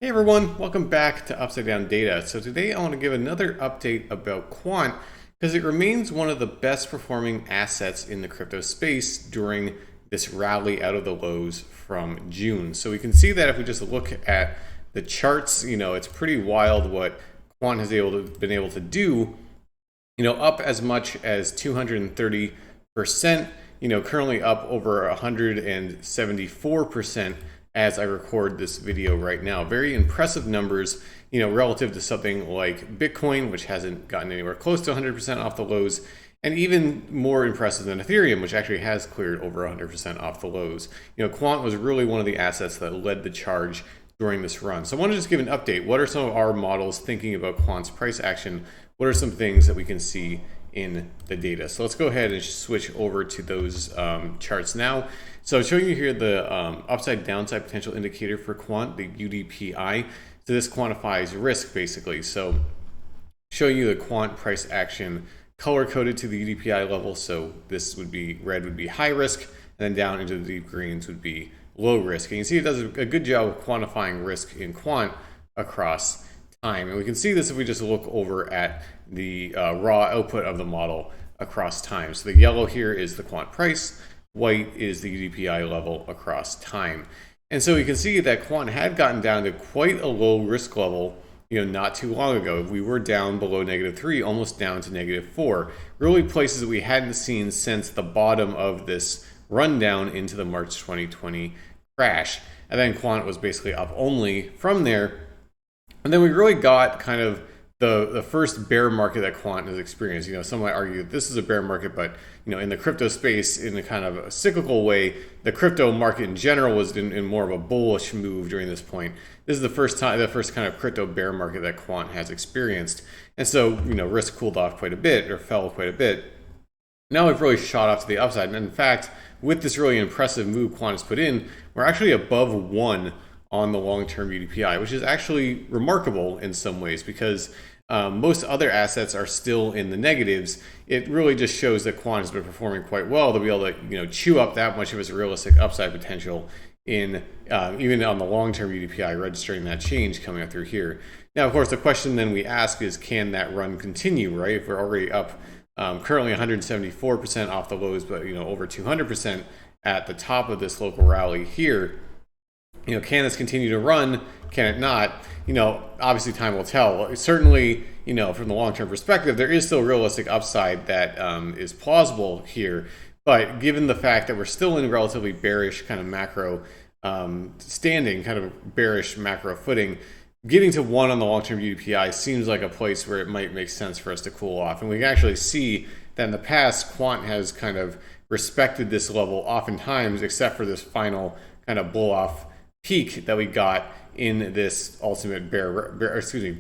Hey everyone, welcome back to Upside Down Data. So today I want to give another update about Quant because it remains one of the best performing assets in the crypto space during this rally out of the lows from June. So we can see that if we just look at the charts, it's pretty wild what Quant has been able to do, up as much as 230%, currently up over 174% as I record this video right now. Very impressive numbers, relative to something like Bitcoin, which hasn't gotten anywhere close to 100% off the lows, and even more impressive than Ethereum, which actually has cleared over 100% off the lows. Quant was really one of the assets that led the charge during this run. So I want to just give an update. What are some of our models thinking about Quant's price action? What are some things that we can see in the data? So let's go ahead and switch over to those charts now. So showing you here the upside downside potential indicator for Quant, the UDPI. So this quantifies risk basically. So showing you the Quant price action color coded to the UDPI level. So this would be red would be high risk, and then down into the deep greens would be low risk. And you see it does a good job of quantifying risk in Quant across time. And we can see this if we just look over at the raw output of the model across time. So the yellow here is the Quant price, white is the UDPI level across time. And so you can see that Quant had gotten down to quite a low risk level, not too long ago. We were down below -3, almost down to -4, really places that we hadn't seen since the bottom of this rundown into the March 2020 crash. And then Quant was basically up only from there. And then we really got kind of the first bear market that Quant has experienced. Some might argue that this is a bear market, but in the crypto space, in a kind of a cyclical way, the crypto market in general was in more of a bullish move during this point. This is the first kind of crypto bear market that Quant has experienced. And so, risk cooled off quite a bit, or fell quite a bit. Now we've really shot off to the upside. And in fact, with this really impressive move Quant has put in, we're actually above 1 on the long-term UDPI, which is actually remarkable in some ways because most other assets are still in the negatives. It really just shows that Quant has been performing quite well to be able to chew up that much of its realistic upside potential in even on the long-term UDPI, registering that change coming up through here. Now, of course, the question then we ask is, can that run continue, right? If we're already up currently 174% off the lows, but over 200% at the top of this local rally here. Can this continue to run? Can it not? Obviously time will tell. Certainly, from the long-term perspective, there is still realistic upside that is plausible here. But given the fact that we're still in relatively bearish kind of macro standing, kind of bearish macro footing, getting to 1 on the long-term UDPI seems like a place where it might make sense for us to cool off. And we can actually see that in the past, Quant has kind of respected this level oftentimes, except for this final kind of bull-off peak that we got in this ultimate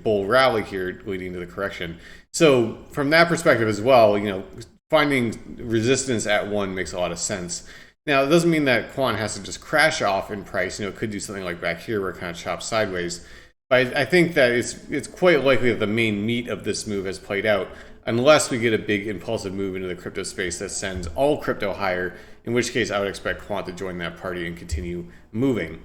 bull rally here leading to the correction. So from that perspective as well, finding resistance at 1 makes a lot of sense. Now, it doesn't mean that Quant has to just crash off in price. It could do something like back here where it kind of chops sideways. But I think that it's quite likely that the main meat of this move has played out, unless we get a big impulsive move into the crypto space that sends all crypto higher, in which case I would expect Quant to join that party and continue moving.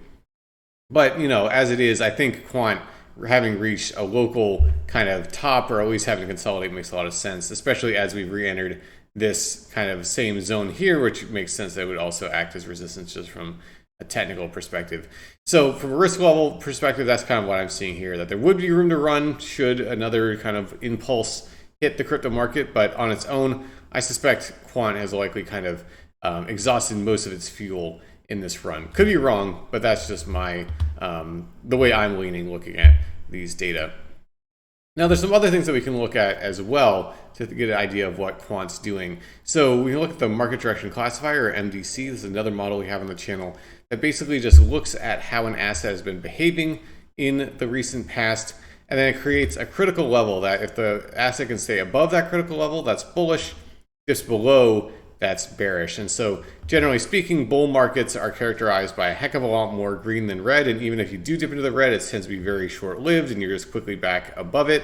But, as it is, I think Quant having reached a local kind of top, or at least having to consolidate, makes a lot of sense, especially as we've re-entered this kind of same zone here, which makes sense that it would also act as resistance just from a technical perspective. So from a risk level perspective, that's kind of what I'm seeing here, that there would be room to run should another kind of impulse hit the crypto market. But on its own, I suspect Quant has likely kind of exhausted most of its fuel in this run. Could be wrong, but that's just my the way I'm leaning looking at these data. Now, there's some other things that we can look at as well to get an idea of what Quant's doing. So we can look at the market direction classifier, or MDC. This is another model we have on the channel that basically just looks at how an asset has been behaving in the recent past, and then it creates a critical level that if the asset can stay above that critical level, that's bullish. Just below, that's bearish. And so generally speaking, bull markets are characterized by a heck of a lot more green than red. And even if you do dip into the red, it tends to be very short-lived and you're just quickly back above it.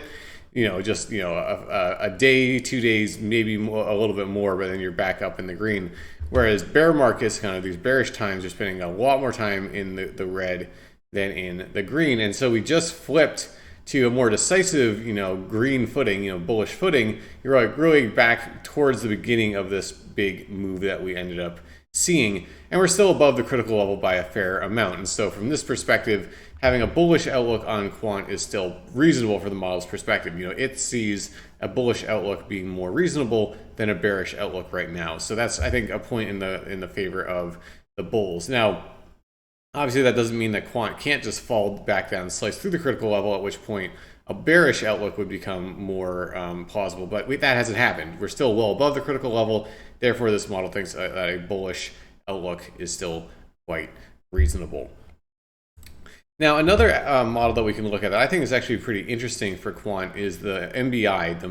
A day, 2 days, maybe a little bit more, but then you're back up in the green. Whereas bear markets, kind of these bearish times, are spending a lot more time in the red than in the green. And so we just flipped to a more decisive, green footing, bullish footing. You're like really back towards the beginning of this big move that we ended up seeing. And we're still above the critical level by a fair amount. And so from this perspective, having a bullish outlook on quant is still reasonable for the model's perspective. It sees a bullish outlook being more reasonable than a bearish outlook right now. So that's, I think, a point in the favor of the bulls. Now, obviously, that doesn't mean that quant can't just fall back down and slice through the critical level, at which point a bearish outlook would become more plausible. But that hasn't happened. We're still well above the critical level. Therefore, this model thinks that a bullish outlook is still quite reasonable. Now, another model that we can look at that I think is actually pretty interesting for quant is the MBI, the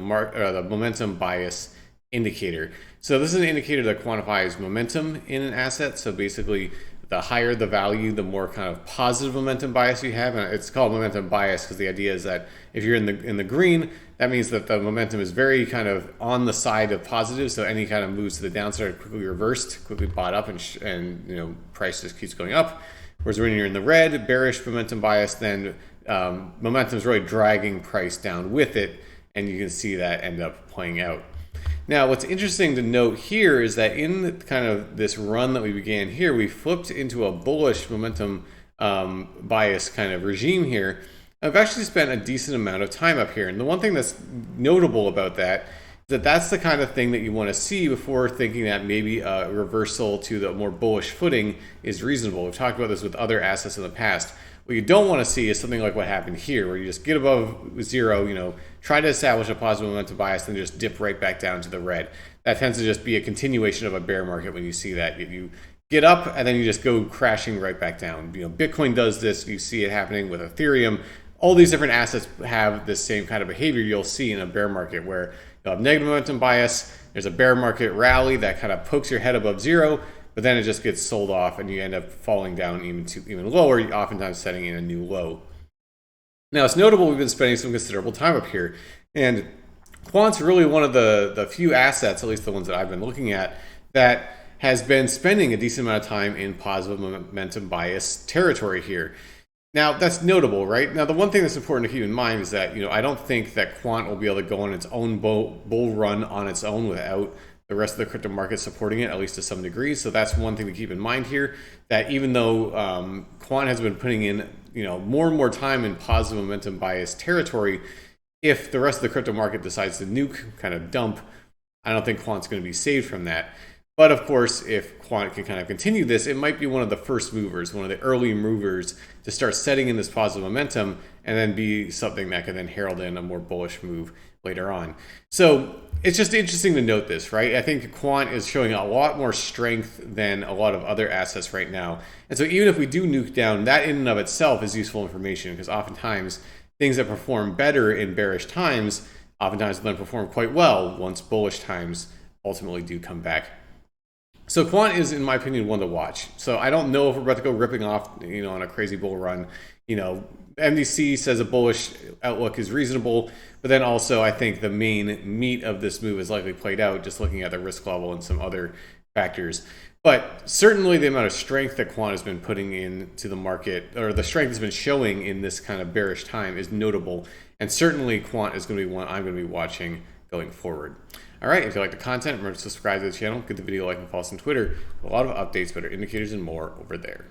momentum bias indicator. So this is an indicator that quantifies momentum in an asset. So basically, the higher the value, the more kind of positive momentum bias you have. And it's called momentum bias because the idea is that if you're in the green, that means that the momentum is very kind of on the side of positive. So any kind of moves to the downside are quickly reversed, quickly bought up, and price just keeps going up. Whereas when you're in the red, bearish momentum bias, then momentum is really dragging price down with it, and you can see that end up playing out. Now, what's interesting to note here is that in kind of this run that we began here, we flipped into a bullish momentum bias kind of regime here. I've actually spent a decent amount of time up here. And the one thing that's notable about that is that that's the kind of thing that you want to see before thinking that maybe a reversal to the more bullish footing is reasonable. We've talked about this with other assets in the past. What you don't want to see is something like what happened here, where you just get above zero, try to establish a positive momentum bias, then just dip right back down to the red. That tends to just be a continuation of a bear market when you see that. You get up and then you just go crashing right back down. Bitcoin does this. You see it happening with Ethereum. All these different assets have this same kind of behavior you'll see in a bear market, where you'll have negative momentum bias. There's a bear market rally that kind of pokes your head above zero, but then it just gets sold off and you end up falling down even lower, oftentimes setting in a new low. Now, it's notable we've been spending some considerable time up here, and quant's really one of the few assets, at least the ones that I've been looking at, that has been spending a decent amount of time in positive momentum bias territory here. Now, that's notable, right? Now, the one thing that's important to keep in mind is that, I don't think that quant will be able to go on its own bull run on its own without the rest of the crypto market supporting it, at least to some degree. So that's one thing to keep in mind here, that even though quant has been putting in, more and more time in positive momentum bias territory, if the rest of the crypto market decides to nuke, kind of dump, I don't think quant's going to be saved from that. But of course, if quant can kind of continue this, it might be one of the first movers, one of the early movers to start setting in this positive momentum, and then be something that can then herald in a more bullish move later on. So it's just interesting to note this, right? I think quant is showing a lot more strength than a lot of other assets right now. And so even if we do nuke down, that in and of itself is useful information, because oftentimes things that perform better in bearish times oftentimes then perform quite well once bullish times ultimately do come back. So quant is, in my opinion, one to watch. So I don't know if we're about to go ripping off, on a crazy bull run. MDC says a bullish outlook is reasonable, but then also I think the main meat of this move is likely played out, just looking at the risk level and some other factors. But certainly the amount of strength that quant has been putting into the market, or the strength has been showing in this kind of bearish time, is notable. And certainly quant is going to be one I'm going to be watching going forward. All right, if you like the content, remember to subscribe to the channel, give the video a like and follow us on Twitter. A lot of updates, better indicators, and more over there.